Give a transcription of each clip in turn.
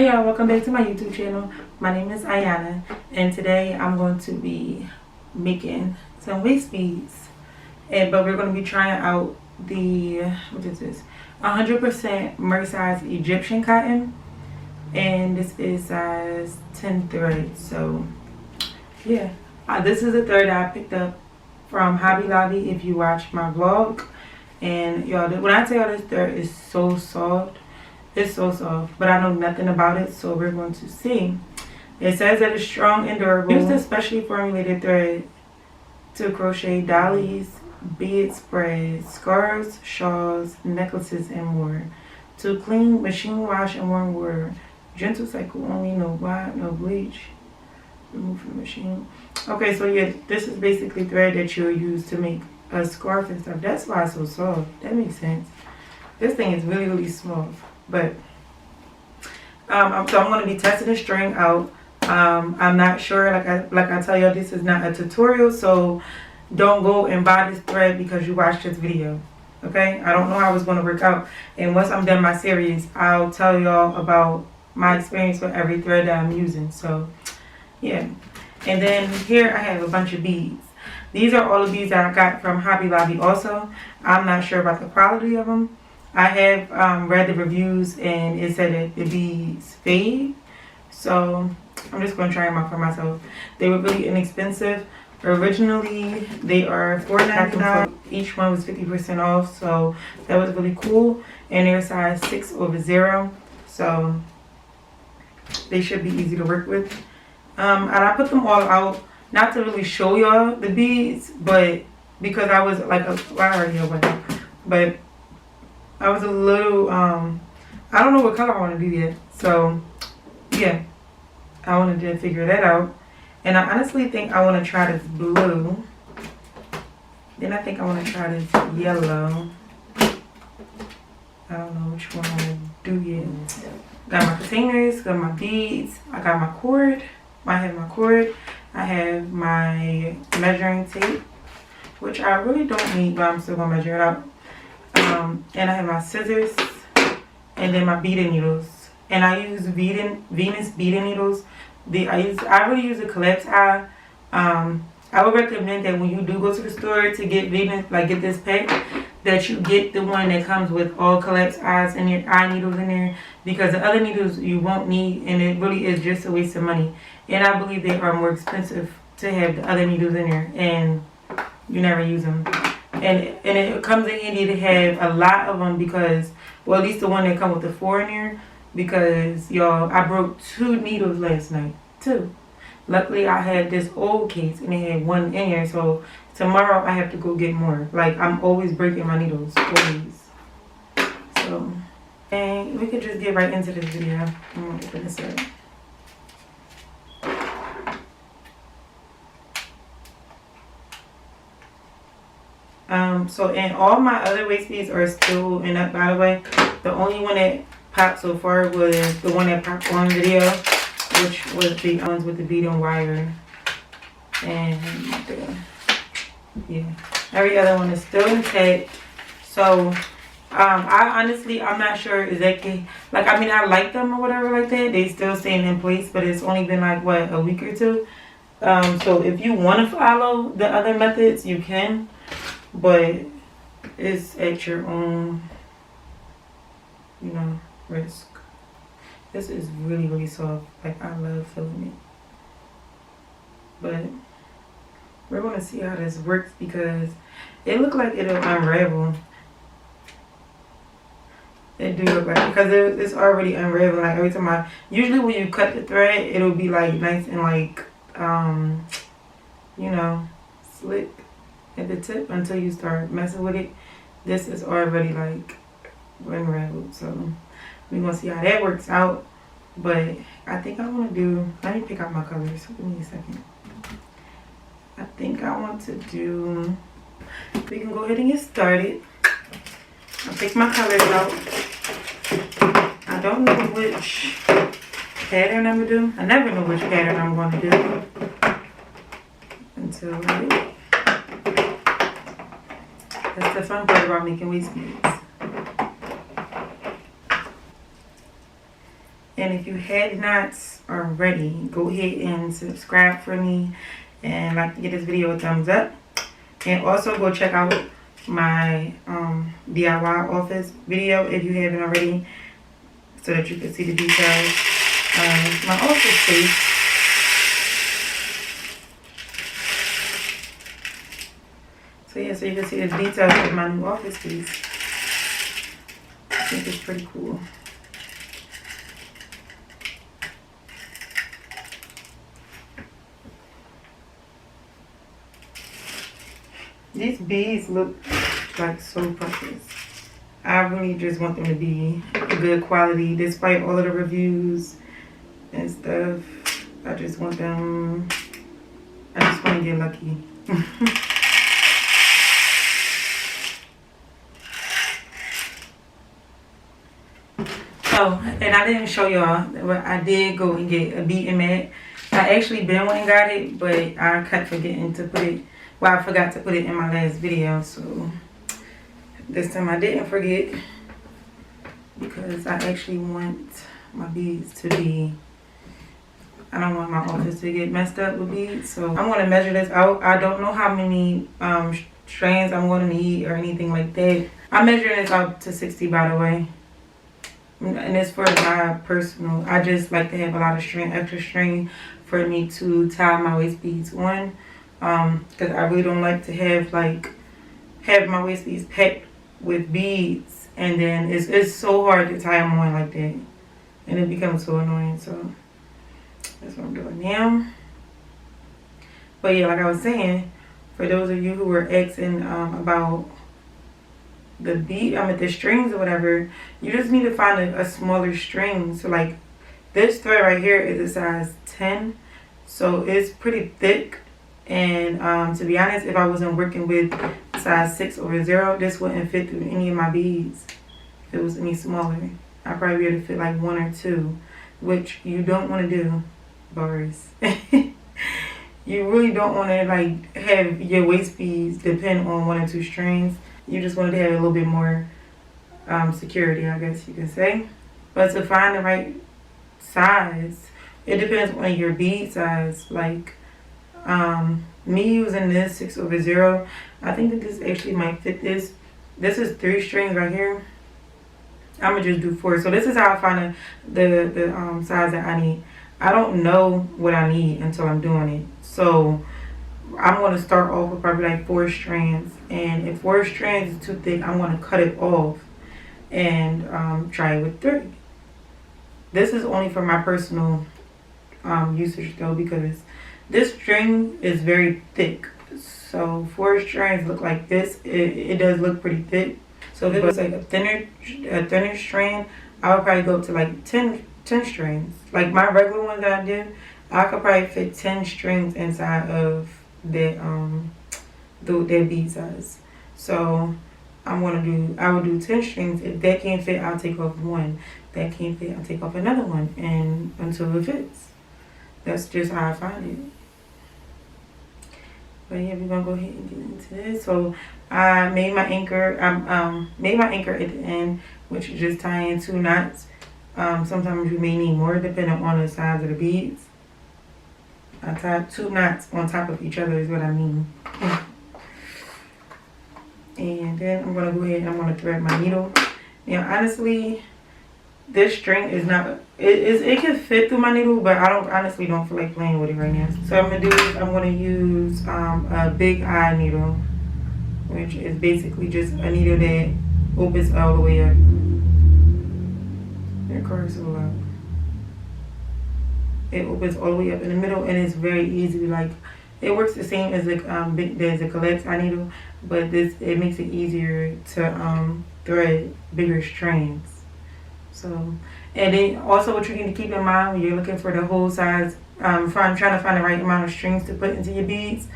y'all, welcome back to my YouTube channel. My name is Ayana and today I'm going to be making some waist beads, but we're going to be trying out the, what is this, 100% mercerized Egyptian cotton, and this is size 10 thread. So yeah, this is a thread I picked up from Hobby Lobby if you watch my vlog. And y'all, when I tell y'all this thread is so soft, it's so soft, but I know nothing about it, so we're going to see. It says that it's strong and durable. Use the specially formulated thread to crochet dollies, bead spreads, scarves, shawls, necklaces, and more. To clean, machine wash, and warm water. Gentle cycle only, no wash, no bleach. Remove from the machine. Okay, so yeah, this is basically thread that you'll use to make a scarf and stuff. That's why it's so soft. That makes sense. This thing is really, really soft. But so I'm going to be testing the string out. I'm not sure, like I tell y'all, this is not a tutorial, so don't go and buy this thread because you watched this video. Okay, I don't know how it's going to work out, and once I'm done my series, I'll tell y'all about my experience with every thread that I'm using. So yeah, and then here I have a bunch of beads. These are all the beads that I got from Hobby Lobby also. I'm not sure about the quality of them. I have read the reviews and it said that the beads fade, so I'm just going to try them out for myself. They were really inexpensive. Originally they are $4.99. Each one was 50% off, so that was really cool. And they're size 6/0, so they should be easy to work with. And I put them all out not to really show y'all the beads, but because I was like, I already know what, but I was a little, I don't know what color I want to do yet. So, yeah, I wanted to figure that out. And I honestly think I want to try this blue. Then I think I want to try this yellow. I don't know which one I want to do yet. Got my containers, got my beads, I got my cord. I have my cord. I have my measuring tape, which I really don't need, but I'm still going to measure it out. And I have my scissors and then my beading needles, and I use Venus beading needles. I really use a collapse eye. I would recommend that when you do go to the store to get Venus, like get this pack, that you get the one that comes with all collapse eyes and your eye needles in there, because the other needles you won't need, and it really is just a waste of money. And I believe they are more expensive to have the other needles in there, and you never use them. And it comes in handy to have a lot of them, because, well, at least the one that come with the 4 in there, because y'all, I broke 2 needles last night. 2. Luckily I had this old case and it had 1 in here, so tomorrow I have to go get more. Like, I'm always breaking my needles, always. So, and we could just get right into this video. I'm gonna open this up. So, and all my other waist beads are still in up, by the way. The only one that popped so far was the one that popped on video, which was the ones with the beading wire. And yeah, every other one is still intact. So I'm not sure exactly, like, I mean, I like them or whatever like that. They still staying in place, but it's only been like, what, a week or 2. So if you want to follow the other methods, you can, but it's at your own, you know, risk. This is really, really soft. Like, I love feeling it. But we're going to see how this works, because it looked like it'll unravel. It do look like, because it's already unraveling. Like, every time usually when you cut the thread, it'll be like nice and like, you know, slick at the tip until you start messing with it. This is already like unraveled, so we're gonna see how that works out. But I think I want to do, let me pick out my colors, give me a second. I think I want to do, we can go ahead and get started. I'll pick my colors out. I don't know which pattern I'm gonna do. I never know which pattern I'm going to do until I do it. That's the fun part about making waist beads. And if you have not already, go ahead and subscribe for me and like to get this video a thumbs up. And also go check out my DIY office video if you haven't already, so that you can see the details of my office space. So yeah, so you can see the details of my new office space. I think it's pretty cool. These beads look like so precious. I really just want them to be good quality despite all of the reviews and stuff. I just want them, I just want to get lucky. Oh, and I didn't show y'all, but I did go and get a beading mat. I actually been went and got it, but I kept forgetting to put it. Well, I forgot to put it in my last video, so this time I didn't forget, because I actually want my beads to be, I don't want my office to get messed up with beads. So I'm going to measure this out. I don't know how many strands I'm going to need or anything like that. I'm measuring this out to 60, by the way. And it's for my personal, I just like to have a lot of string, extra string for me to tie my waist beads on. Because I really don't like to have my waist beads packed with beads, and then it's so hard to tie them on like that, and it becomes so annoying. So that's what I'm doing now. But yeah, like I was saying, for those of you who were asking about the bead, the strings or whatever, you just need to find a smaller string. So like this thread right here is a size 10, so it's pretty thick. And to be honest, if I wasn't working with size 6/0, this wouldn't fit through any of my beads. If it was any smaller, I'd probably be able to fit like 1 or 2, which you don't want to do, Boris. You really don't want to like have your waist beads depend on 1 or 2 strings. You just wanted to have a little bit more security, I guess you could say. But to find the right size, it depends on your bead size. Like me using this 6/0, I think that this actually might fit this. This is 3 strings right here. I'm gonna just do 4. So this is how I find the size that I need. I don't know what I need until I'm doing it. So I'm gonna start off with probably like 4 strands, and if 4 strands is too thick, I'm gonna cut it off and try it with 3. This is only for my personal usage though, because this string is very thick. So 4 strands look like this. It does look pretty thick. So if it was like a thinner strand, I would probably go up to like 10 strands. Like my regular ones that I do, I could probably fit 10 strings inside of their bead size. So I would do 10 strings. If that can't fit, I'll take off 1. That can't fit, I'll take off another one, and until it fits. That's just how I find it. But yeah, we're gonna go ahead and get into this. So I made my anchor. Made my anchor at the end, which is just tying 2 knots. Sometimes you may need more depending on the size of the beads. I tied 2 knots on top of each other is what I mean. And then I'm gonna go ahead and I'm gonna thread my needle. Now honestly, this string is not, it can fit through my needle, but I honestly don't feel like playing with it right now. So I'm gonna use a big eye needle, which is basically just a needle that opens all the way up. That car is so loud. It opens all the way up in the middle, and it's very easy. Like it works the same as there's a collapse eye needle, but it makes it easier to thread bigger strands. So, and then also what you need to keep in mind when you're looking for the whole size, trying to find the right amount of strings to put into your beads,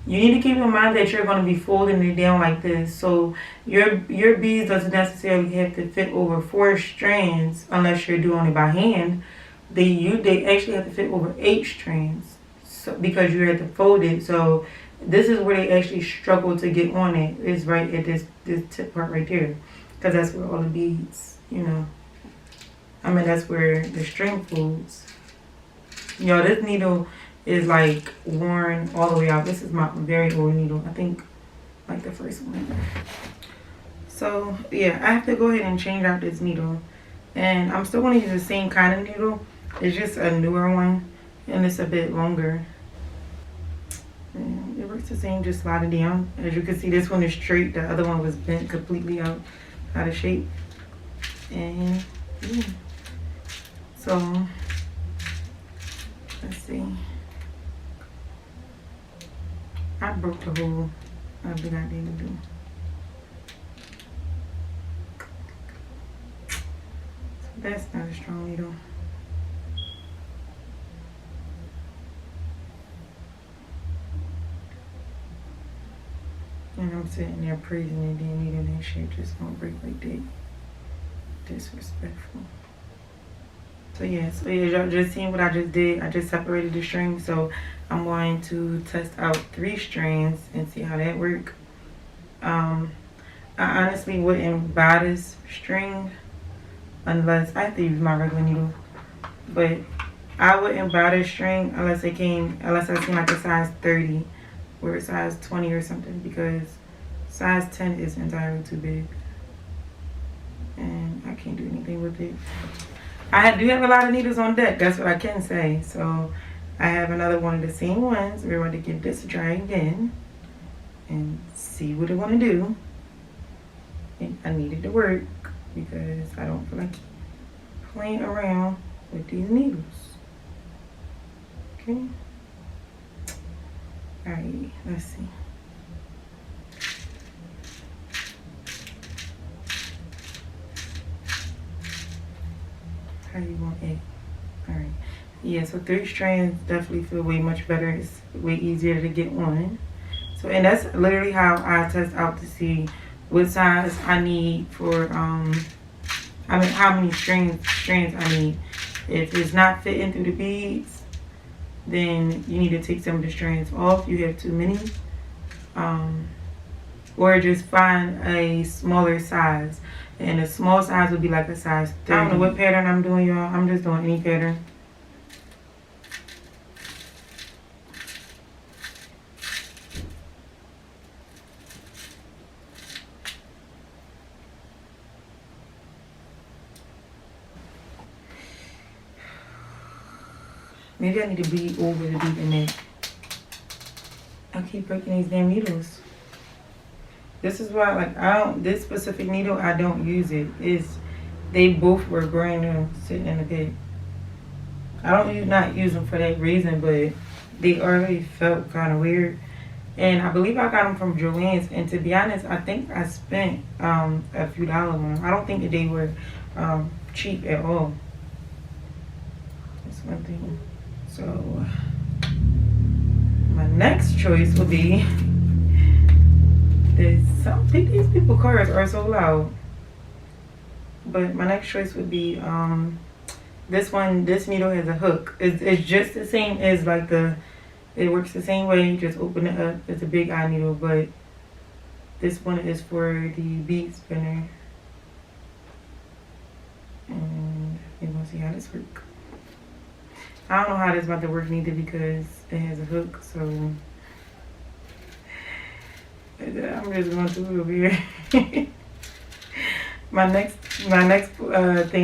you need to keep in mind that you're going to be folding it down like this. So your beads doesn't necessarily have to fit over 4 strands unless you're doing it by hand. They actually have to fit over 8 strands, so because you have to fold it. So this is where they actually struggle to get on it, is right at this tip part right there, because that's where all the beads, I mean, that's where the string folds. Yo, this needle is like worn all the way out. This is my very old needle. I think like the first one. So yeah, I have to go ahead and change out this needle. And I'm still going to use the same kind of needle. It's just a newer one. And it's a bit longer. And it works the same, just slide it down. As you can see, this one is straight. The other one was bent completely out of shape. And yeah. So let's see. I broke the whole of the goddamn needle. So that's not a strong needle. And I'm sitting there praising it, then needing that shit just gonna break like that. Disrespectful. So yeah, y'all just seen what I just did. I just separated the string, so I'm going to test out 3 strands and see how that works. I honestly wouldn't buy this string unless I have to use my regular needle, but I wouldn't buy this string unless I seen like a size 30 or a size 20 or something, because size 10 is entirely too big and I can't do anything with it. I do have a lot of needles on deck, that's what I can say. So I have another one of the same ones. We're going to give this a try again and see what it want to do. And I need it to work because I don't feel like playing around with these needles. Okay. Alright, let's see. How you want it? Alright. Yeah, so 3 strands definitely feel way much better. It's way easier to get on. So, and that's literally how I test out to see what size I need for, I mean, how many strands I need. If it's not fitting through the beads, then you need to take some of the strands off. You have too many. Or just find a smaller size. And a small size would be like a size 30. I don't know what pattern I'm doing, y'all. I'm just doing any pattern. Maybe I need to bead over the bead in it. I keep breaking these damn needles. This is why, like, this specific needle, I don't use it. They both were brand new, sitting in the bed. I don't not use them for that reason, but they already felt kind of weird. And I believe I got them from Joann's. And to be honest, I think I spent a few dollars on them. I don't think that they were cheap at all. That's one thing. So my next choice will be this. These people cars are so loud. But my next choice would be this one. This needle has a hook. It's just the same as like it works the same way. You just open it up. It's a big eye needle, but this one is for the bead spinner. And you're gonna see how this works. I don't know how this is about to work neither because it has a hook, so I'm just going to do it over here. my next thing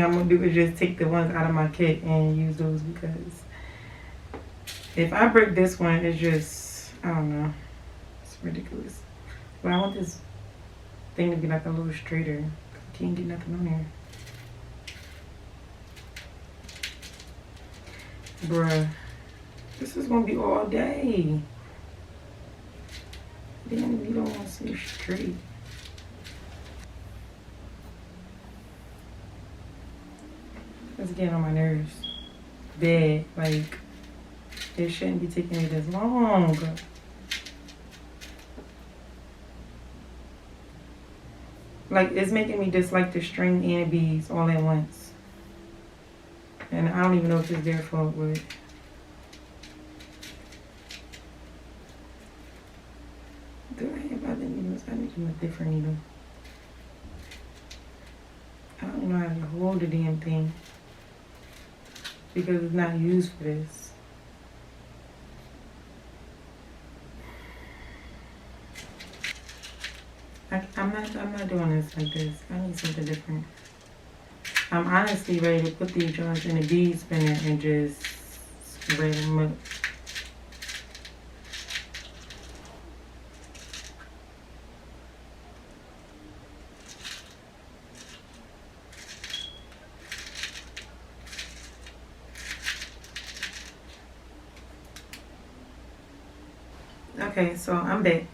I'm gonna do is just take the ones out of my kit and use those, because if I break this one, it's just, I don't know, it's ridiculous. But I want this thing to be like a little straighter. I can't get nothing on here. Bruh, this is gonna be all day. Damn, you don't want to see straight. It's getting on my nerves. Bad, like, it shouldn't be taking me this long. Like, it's making me dislike the string and beads all at once. And I don't even know if it's their fault, but do I have other needles? I need a different needle. I don't know how to hold the damn thing. because it's not used for this. I'm not doing this like this. I need something different. I'm honestly ready to put these joints in a bead spinner and just spray them up. Okay, so I'm back.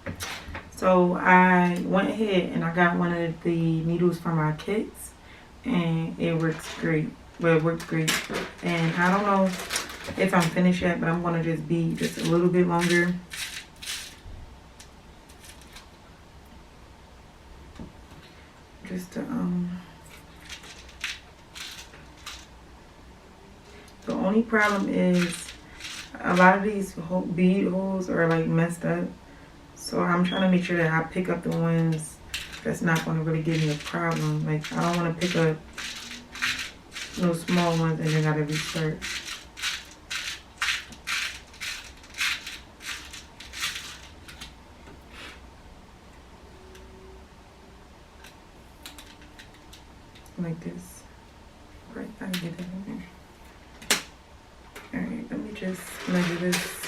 So I went ahead and I got one of the needles from our kits, and it works great. Well, it worked great. And I don't know if I'm finished yet, but I'm gonna just be just a little bit longer. Just to the only problem is a lot of these bead holes are like messed up. So I'm trying to make sure that I pick up the ones that's not going to really give me a problem. Like, I don't want to pick up no small ones and then gotta restart. Like this. Right, I can get that in there. Alright, let me just measure this.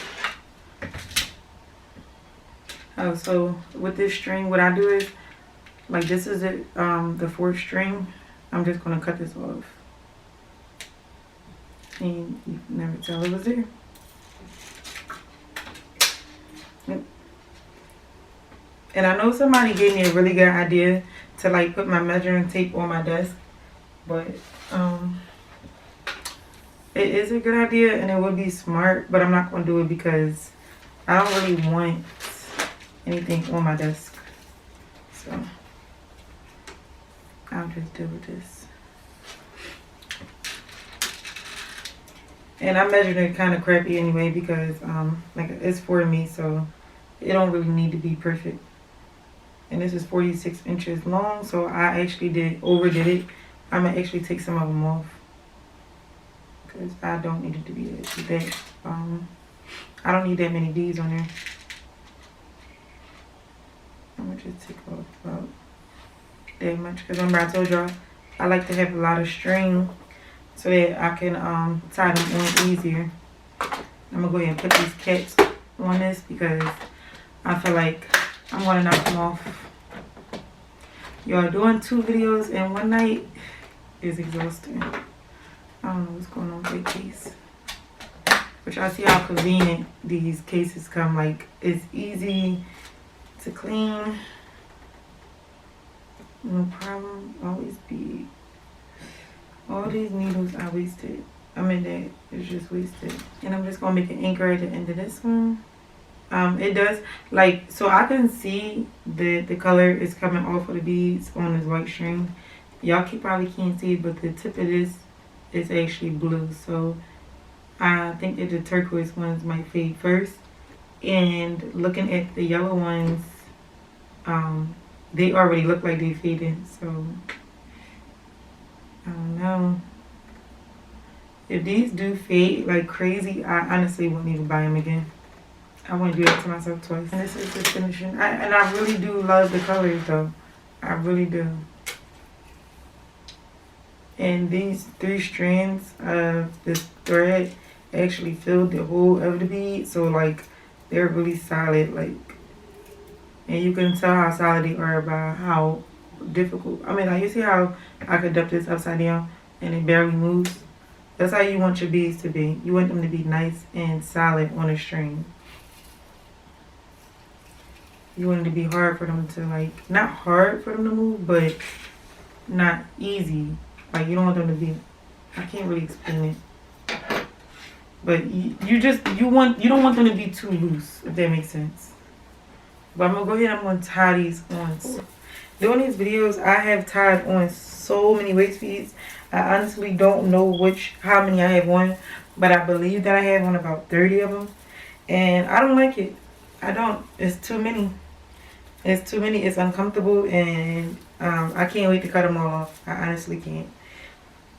Oh, so with this string, what I do is, like, this is it, the 4th string. I'm just gonna cut this off. And you can never tell it was there. Yep. And I know somebody gave me a really good idea to like put my measuring tape on my desk, but it is a good idea and it would be smart, but I'm not gonna do it because I don't really want anything on my desk. So I'll just deal with this. And I measured it kind of crappy anyway because like it's for me, so it don't really need to be perfect. And this is 46 inches long, so I actually overdid it. I'm gonna actually take some of them off because I don't need it to be that. I don't need that many beads on there. I'm gonna just take off about that much because remember I told y'all I like to have a lot of string so that I can tie them on easier. I'm gonna go ahead and put these caps on this because I feel like I'm gonna knock them off. Y'all, doing 2 videos in one night is exhausting. I don't know what's going on with that case. But y'all see how convenient these cases come. Like, it's easy to clean. No problem. Always be. All these needles I wasted. I mean, that is just wasted. And I'm just gonna make an anchor at the end of this one. It does, like, so I can see that the color is coming off of the beads on this white string. Y'all probably can't see it, but the tip of this is actually blue. So I think that the turquoise ones might fade first. And looking at the yellow ones, they already look like they faded. So I don't know. If these do fade like crazy, I honestly wouldn't even buy them again. I wouldn't do that to myself twice. And this is the finishing. And I really do love the colors though. I really do. And these 3 strands of this thread actually filled the whole of the bead. So like they're really solid. Like, and you can tell how solid they are by how difficult. I mean, like, you see how I could dump this upside down and it barely moves? That's how you want your beads to be. You want them to be nice and solid on a string. You want it to be hard for them to, like, not hard for them to move, but not easy. Like, you don't want them to be, I can't really explain it. But you don't want them to be too loose, if that makes sense. But I'm gonna go ahead and I'm gonna tie these on. Doing these videos, I have tied on so many waist beads. I honestly don't know how many I have on, but I believe that I have on about 30 of them. And I don't like it. I don't. It's too many. It's too many. It's uncomfortable, and I can't wait to cut them all off. I honestly can't.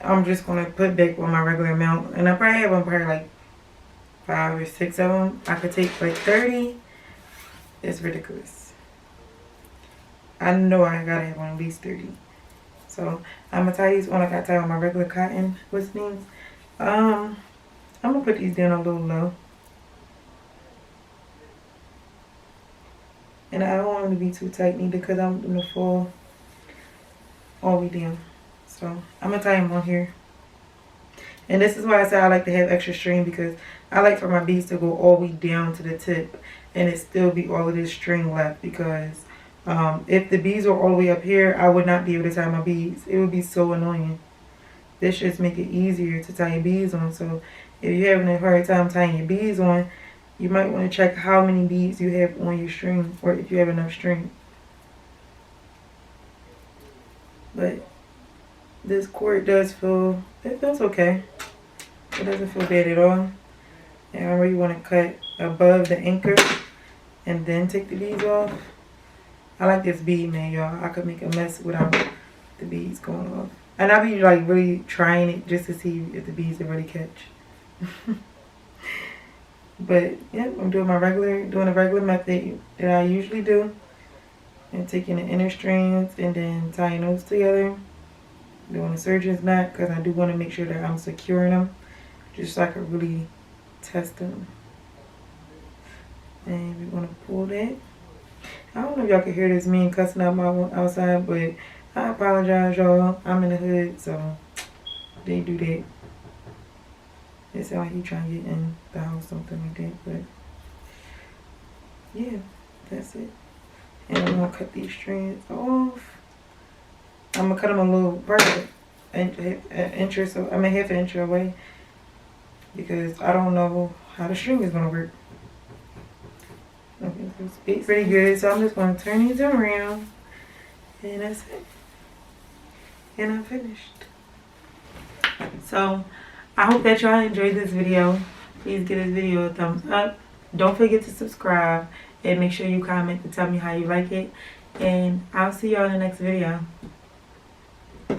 I'm just going to put back on my regular amount. And I probably have probably like 5 or 6 of them. I could take like 30. It's ridiculous. I know I gotta have at least 30. So I'm gonna tie these on like I tie on my regular cotton whiskings. I'm gonna put these down a little low. And I don't want them to be too tight neither because I'm gonna fall all the way down. So I'm gonna tie them on here. And this is why I say I like to have extra string, because I like for my beads to go all the way down to the tip and it still be all of this string left, because if the beads were all the way up here, I would not be able to tie my beads. It would be so annoying. This just make it easier to tie your beads on. So if you're having a hard time tying your beads on, you might want to check how many beads you have on your string, or if you have enough string. But this cord does feel, it feels okay. It doesn't feel bad at all. And I really want to cut above the anchor and then take the beads off. I like this bead, man, y'all. I could make a mess without the beads going off. And I be like really trying it just to see if the beads will really catch. But yeah, I'm doing a regular method that I usually do. And taking the inner strands and then tying those together. Doing a surgeon's knot because I do want to make sure that I'm securing them, just so I can really test them. And we want to pull that. I don't know if y'all can hear this me cussing out my outside, but I apologize, y'all. I'm in the hood, so they do that. It sounds like he trying to get in the house, something like that. But yeah, that's it. And I'm gonna cut these strands off. I'm gonna cut them a little further, an inch or so. I mean, half an inch away, because I don't know how the string is gonna work. Okay, so it's pretty good. So I'm just gonna turn these around, and that's it. And I'm finished. So I hope that y'all enjoyed this video. Please give this video a thumbs up. Don't forget to subscribe, and make sure you comment to tell me how you like it. And I'll see y'all in the next video.